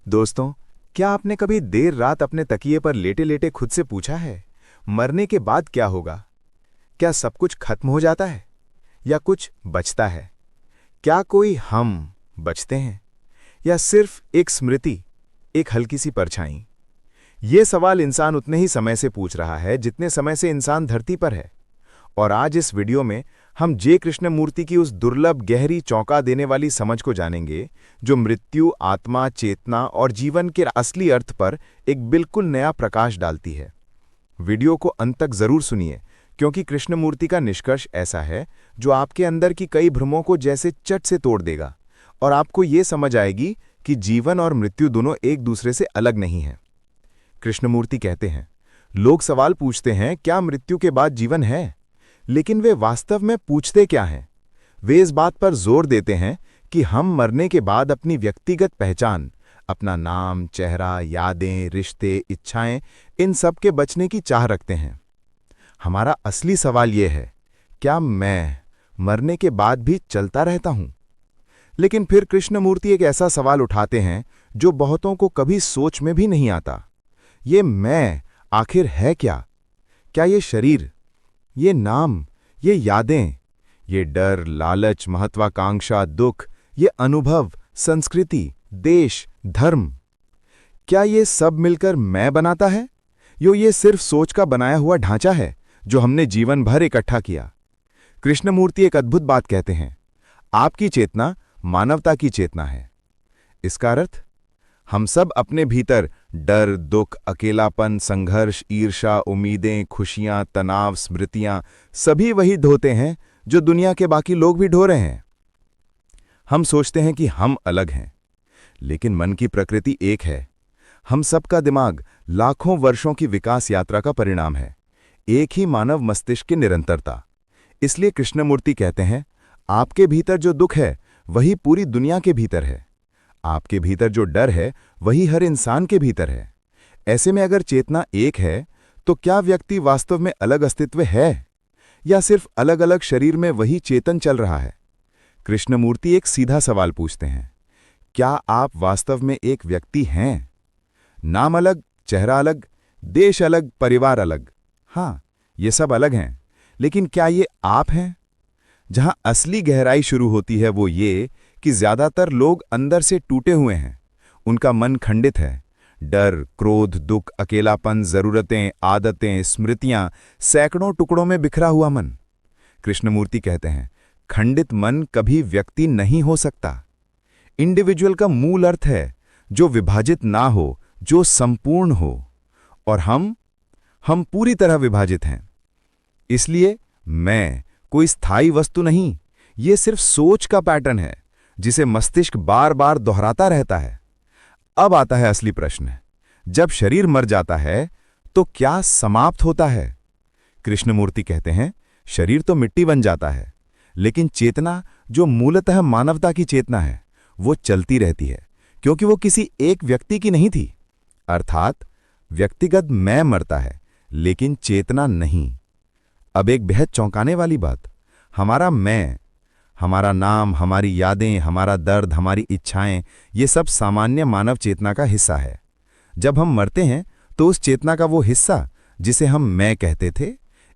दोस्तों, क्या आपने कभी देर रात अपने तकिए पर लेटे-लेटे खुद से पूछा है, मरने के बाद क्या होगा? क्या सब कुछ खत्म हो जाता है या कुछ बचता है? क्या कोई हम बचते हैं या सिर्फ एक स्मृति, एक हल्की सी परछाई? ये सवाल इंसान उतने ही समय से पूछ रहा है जितने समय से इंसान धरती पर है। और आज इस वीडियो में हम जे कृष्णमूर्ति की उस दुर्लभ, गहरी, चौंका देने वाली समझ को जानेंगे जो मृत्यु, आत्मा, चेतना और जीवन के असली अर्थ पर एक बिल्कुल नया प्रकाश डालती है। वीडियो को अंत तक जरूर सुनिए, क्योंकि कृष्णमूर्ति का निष्कर्ष ऐसा है जो आपके अंदर की कई भ्रमों को जैसे चट से तोड़ देगा और आपको ये समझ आएगी कि जीवन और मृत्यु दोनों एक दूसरे से अलग नहीं हैं। कृष्णमूर्ति कहते हैं, लोग सवाल पूछते हैं क्या मृत्यु के बाद जीवन है, लेकिन वे वास्तव में पूछते क्या हैं? वे इस बात पर जोर देते हैं कि हम मरने के बाद अपनी व्यक्तिगत पहचान, अपना नाम, चेहरा, यादें, रिश्ते, इच्छाएं, इन सब के बचने की चाह रखते हैं। हमारा असली सवाल यह है, क्या मैं मरने के बाद भी चलता रहता हूं? लेकिन फिर कृष्णमूर्ति एक ऐसा सवाल उठाते हैं जो बहुतों को कभी सोच में भी नहीं आता। ये मैं आखिर है क्या? क्या ये शरीर, ये नाम, ये यादें, ये डर, लालच, महत्वाकांक्षा, दुख, ये अनुभव, संस्कृति, देश, धर्म, क्या ये सब मिलकर मैं बनाता है यो ये सिर्फ सोच का बनाया हुआ ढांचा है जो हमने जीवन भर इकट्ठा किया? कृष्णमूर्ति एक अद्भुत बात कहते हैं, आपकी चेतना मानवता की चेतना है। इसका अर्थ, हम सब अपने भीतर डर, दुख, अकेलापन, संघर्ष, ईर्ष्या, उम्मीदें, खुशियां, तनाव, स्मृतियां, सभी वही ढोते हैं जो दुनिया के बाकी लोग भी ढो रहे हैं। हम सोचते हैं कि हम अलग हैं, लेकिन मन की प्रकृति एक है। हम सबका दिमाग लाखों वर्षों की विकास यात्रा का परिणाम है, एक ही मानव मस्तिष्क की निरंतरता। इसलिए कृष्णमूर्ति कहते हैं, आपके भीतर जो दुख है वही पूरी दुनिया के भीतर है। आपके भीतर जो डर है वही हर इंसान के भीतर है। ऐसे में अगर चेतना एक है तो क्या व्यक्ति वास्तव में अलग अस्तित्व है या सिर्फ अलग-अलग शरीर में वही चेतन चल रहा है? कृष्णमूर्ति एक सीधा सवाल पूछते हैं, क्या आप वास्तव में एक व्यक्ति हैं? नाम अलग, चेहरा अलग, देश अलग, परिवार अलग, हाँ, ये सब अलग हैं, लेकिन क्या ये आप हैं? जहां असली गहराई शुरू होती है वो ये कि ज्यादातर लोग अंदर से टूटे हुए हैं। उनका मन खंडित है। डर, क्रोध, दुख, अकेलापन, जरूरतें, आदतें, स्मृतियां, सैकड़ों टुकड़ों में बिखरा हुआ मन। कृष्णमूर्ति कहते हैं, खंडित मन कभी व्यक्ति नहीं हो सकता। इंडिविजुअल का मूल अर्थ है जो विभाजित ना हो, जो संपूर्ण हो, और हम पूरी तरह विभाजित हैं। इसलिए मैं कोई स्थायी वस्तु नहीं, ये सिर्फ सोच का पैटर्न है जिसे मस्तिष्क बार बार दोहराता रहता है। अब आता है असली प्रश्न, जब शरीर मर जाता है तो क्या समाप्त होता है? कृष्णमूर्ति कहते हैं, शरीर तो मिट्टी बन जाता है, लेकिन चेतना जो मूलतः मानवता की चेतना है वो चलती रहती है, क्योंकि वो किसी एक व्यक्ति की नहीं थी। अर्थात व्यक्तिगत मैं मरता है लेकिन चेतना नहीं। अब एक बेहद चौंकाने वाली बात, हमारा मैं, हमारा नाम, हमारी यादें, हमारा दर्द, हमारी इच्छाएं, ये सब सामान्य मानव चेतना का हिस्सा है। जब हम मरते हैं तो उस चेतना का वो हिस्सा जिसे हम मैं कहते थे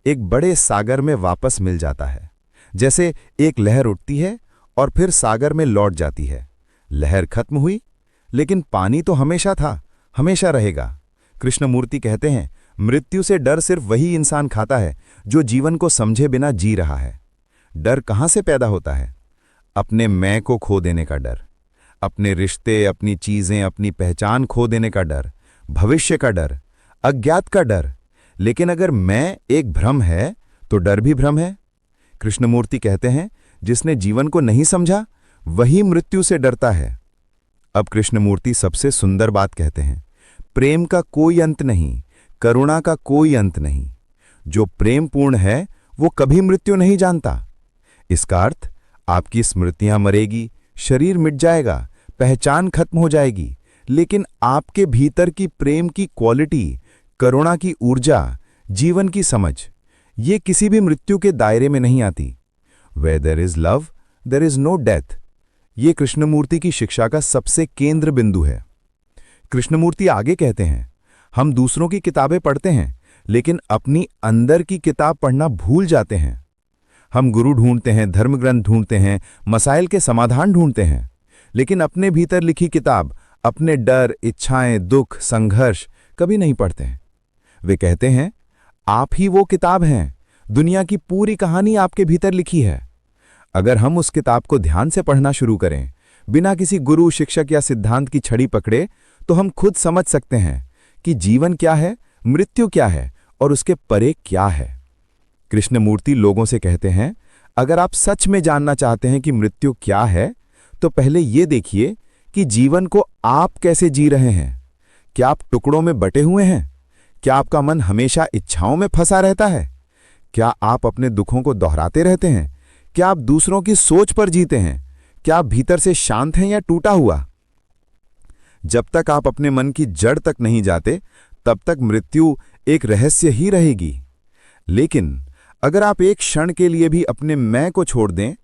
एक बड़े सागर में वापस मिल जाता है। जैसे एक लहर उठती है और फिर सागर में लौट जाती है। लहर खत्म हुई, लेकिन पानी तो हमेशा था, हमेशा रहेगा। कृष्णमूर्ति कहते हैं, मृत्यु से डर सिर्फ वही इंसान खाता है जो जीवन को समझे बिना जी रहा है। डर कहां से पैदा होता है? अपने मैं को खो देने का डर, अपने रिश्ते, अपनी चीजें, अपनी पहचान खो देने का डर, भविष्य का डर, अज्ञात का डर। लेकिन अगर मैं एक भ्रम है तो डर भी भ्रम है। कृष्णमूर्ति कहते हैं, जिसने जीवन को नहीं समझा वही मृत्यु से डरता है। अब कृष्णमूर्ति सबसे सुंदर बात कहते हैं, प्रेम का कोई अंत नहीं, करुणा का कोई अंत नहीं। जो प्रेम पूर्ण है वो कभी मृत्यु नहीं जानता। इसका अर्थ, आपकी स्मृतियां मरेगी, शरीर मिट जाएगा, पहचान खत्म हो जाएगी, लेकिन आपके भीतर की प्रेम की क्वालिटी, करुणा की ऊर्जा, जीवन की समझ, ये किसी भी मृत्यु के दायरे में नहीं आती। Where there is love, there is no death। ये कृष्णमूर्ति की शिक्षा का सबसे केंद्र बिंदु है। कृष्णमूर्ति आगे कहते हैं, हम दूसरों की किताबें पढ़ते हैं लेकिन अपनी अंदर की किताब पढ़ना भूल जाते हैं। हम गुरु ढूंढते हैं, धर्म ग्रंथ ढूंढते हैं, मसाइल के समाधान ढूंढते हैं, लेकिन अपने भीतर लिखी किताब, अपने डर, इच्छाएं, दुख, संघर्ष कभी नहीं पढ़ते हैं। वे कहते हैं, आप ही वो किताब हैं, दुनिया की पूरी कहानी आपके भीतर लिखी है। अगर हम उस किताब को ध्यान से पढ़ना शुरू करें, बिना किसी गुरु, शिक्षक या सिद्धांत की छड़ी पकड़े, तो हम खुद समझ सकते हैं कि जीवन क्या है, मृत्यु क्या है और उसके परे क्या है। कृष्णमूर्ति लोगों से कहते हैं, अगर आप सच में जानना चाहते हैं कि मृत्यु क्या है, तो पहले ये देखिए कि जीवन को आप कैसे जी रहे हैं। क्या आप टुकड़ों में बटे हुए हैं? क्या आपका मन हमेशा इच्छाओं में फंसा रहता है? क्या आप अपने दुखों को दोहराते रहते हैं? क्या आप दूसरों की सोच पर जीते हैं? क्या आप भीतर से शांत हैं या टूटा हुआ? जब तक आप अपने मन की जड़ तक नहीं जाते, तब तक मृत्यु एक रहस्य ही रहेगी। लेकिन अगर आप एक क्षण के लिए भी अपने मैं को छोड़ दें,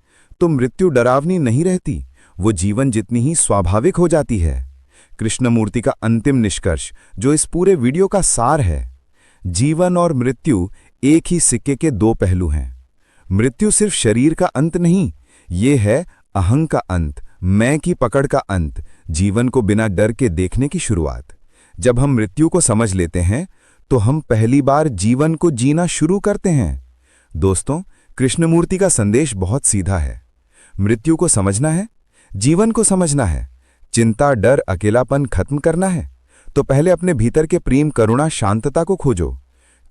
तो मृत्यु डरावनी नहीं रहती, वो जीवन जितनी ही स्वाभाविक हो जाती है। कृष्णमूर्ति का अंतिम निष्कर्ष, जो इस पूरे वीडियो का सार है, जीवन और मृत्यु एक ही सिक्के के दो पहलू हैं। मृत्यु सिर्फ शरीर का अंत नहीं, ये है अहं का अंत, मैं की पकड़ का अंत, जीवन को बिना डर के देखने की शुरुआत। जब हम मृत्यु को समझ लेते हैं, तो हम पहली बार जीवन को जीना शुरू करते हैं। दोस्तों, कृष्णमूर्ति का संदेश बहुत सीधा है। मृत्यु को समझना है, जीवन को समझना है, चिंता, डर, अकेलापन खत्म करना है, तो पहले अपने भीतर के प्रेम, करुणा, शांतता को खोजो।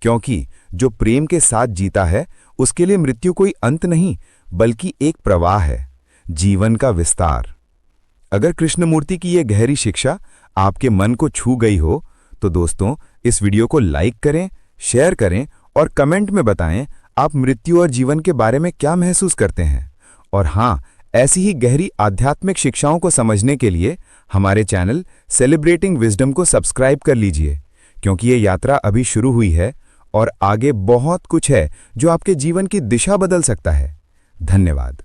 क्योंकि जो प्रेम के साथ जीता है, उसके लिए मृत्यु कोई अंत नहीं, बल्कि एक प्रवाह है, जीवन का विस्तार। अगर कृष्णमूर्ति की यह गहरी शिक्षा आपके मन को छू गई हो, तो दोस्तों, इस वीडियो को लाइक करें, शेयर करें और कमेंट में बताएं आप मृत्यु और जीवन के बारे में क्या महसूस करते हैं। और हाँ, ऐसी ही गहरी आध्यात्मिक शिक्षाओं को समझने के लिए हमारे चैनल सेलिब्रेटिंग विजडम को सब्सक्राइब कर लीजिए, क्योंकि ये यात्रा अभी शुरू हुई है और आगे बहुत कुछ है जो आपके जीवन की दिशा बदल सकता है। धन्यवाद।